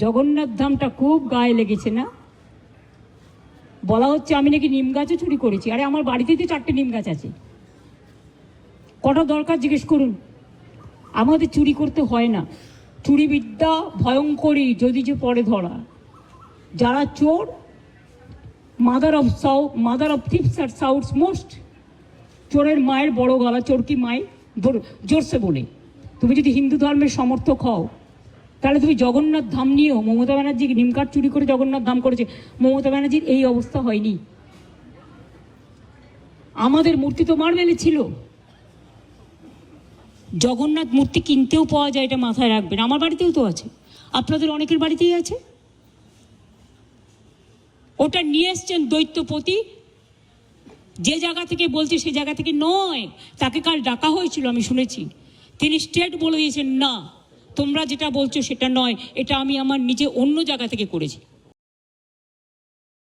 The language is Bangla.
জগন্নাথ ধামটা খুব গায়ে লেগেছে না? বলা হচ্ছে আমি নাকি নিম গাছও চুরি করেছি। আরে আমার বাড়িতেই তো 4টে নিম গাছ আছে, কটা দরকার জিজ্ঞেস করুন। আমাদের চুরি করতে হয় না। চুরি বিদ্যা ভয়ঙ্করী যদি যে পরে ধরা। যারা চোর, মাদার অফ থিপস আর সাউথস মোস্ট। চোরের মায়ের বড় গলা, চোর কি মায়ের জোরসে বলে। তুমি যদি হিন্দু ধর্মের সমর্থক হও, তাহলে তুমি জগন্নাথ ধাম নিয়েও, মমতা ব্যানার্জি নিমকাঠ চুরি করে জগন্নাথ ধাম করেছে, মমতা ব্যানার্জির এই অবস্থা হয়নি। আমাদের মূর্তি তো মার্বেলে ছিল। জগন্নাথ মূর্তি কিনতেও পাওয়া যায়, এটা মাথায় রাখবেন। আমার বাড়িতেও তো আছে, আপনাদের অনেকের বাড়িতেই আছে। ওটা নিয়ে এসছেন দৈত্যপতি, যে জায়গা থেকে বলছে সে জায়গা থেকে নয়। তাকে কাল ডাকা হয়েছিল, আমি শুনেছি। তিনি স্ট্রেট বলে দিয়েছেন, না তোমরা যেটা বলছো সেটা নয়, এটা আমি আমার নিজে অন্য জায়গা থেকে করেছি।